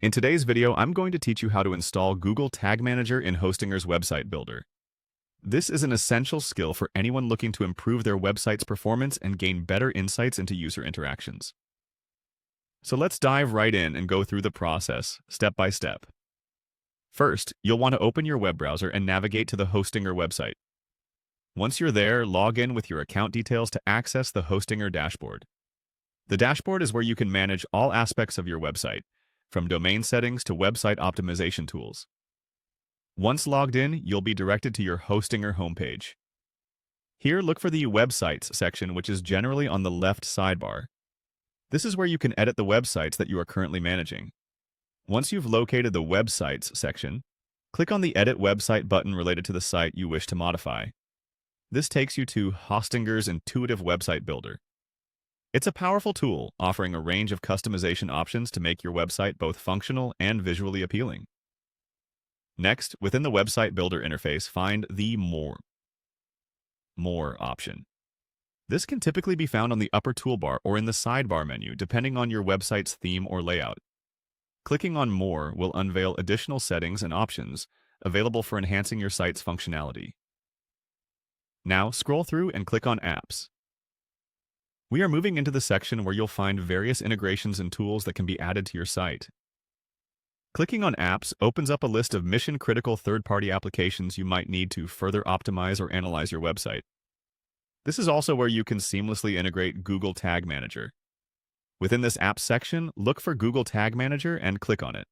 In today's video, I'm going to teach you how to install Google Tag Manager in Hostinger's Website Builder. This is an essential skill for anyone looking to improve their website's performance and gain better insights into user interactions. So let's dive right in and go through the process, step by step. First, you'll want to open your web browser and navigate to the Hostinger website. Once you're there, log in with your account details to access the Hostinger dashboard. The dashboard is where you can manage all aspects of your website, from domain settings to website optimization tools. Once logged in, you'll be directed to your Hostinger homepage. Here, look for the Websites section, which is generally on the left sidebar. This is where you can edit the websites that you are currently managing. Once you've located the Websites section, click on the Edit Website button related to the site you wish to modify. This takes you to Hostinger's Intuitive Website Builder. It's a powerful tool, offering a range of customization options to make your website both functional and visually appealing. Next, within the Website Builder interface, find the More option. This can typically be found on the upper toolbar or in the sidebar menu, depending on your website's theme or layout. Clicking on More will unveil additional settings and options available for enhancing your site's functionality. Now, scroll through and click on Apps. We are moving into the section where you'll find various integrations and tools that can be added to your site. Clicking on Apps opens up a list of mission-critical third-party applications you might need to further optimize or analyze your website. This is also where you can seamlessly integrate Google Tag Manager. Within this Apps section, look for Google Tag Manager and click on it.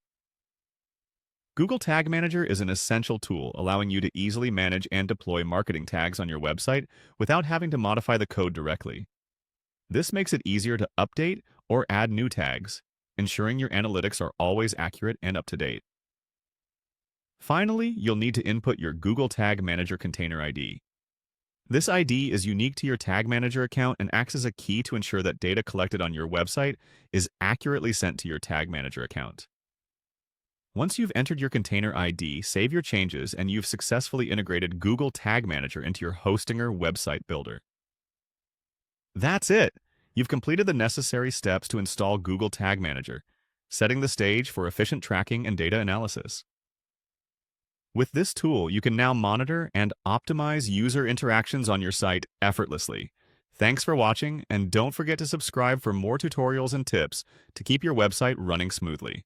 Google Tag Manager is an essential tool allowing you to easily manage and deploy marketing tags on your website without having to modify the code directly. This makes it easier to update or add new tags, ensuring your analytics are always accurate and up to date. Finally, you'll need to input your Google Tag Manager Container ID. This ID is unique to your Tag Manager account and acts as a key to ensure that data collected on your website is accurately sent to your Tag Manager account. Once you've entered your container ID, save your changes and you've successfully integrated Google Tag Manager into your Hostinger website builder. That's it! You've completed the necessary steps to install Google Tag Manager, setting the stage for efficient tracking and data analysis. With this tool, you can now monitor and optimize user interactions on your site effortlessly. Thanks for watching, and don't forget to subscribe for more tutorials and tips to keep your website running smoothly.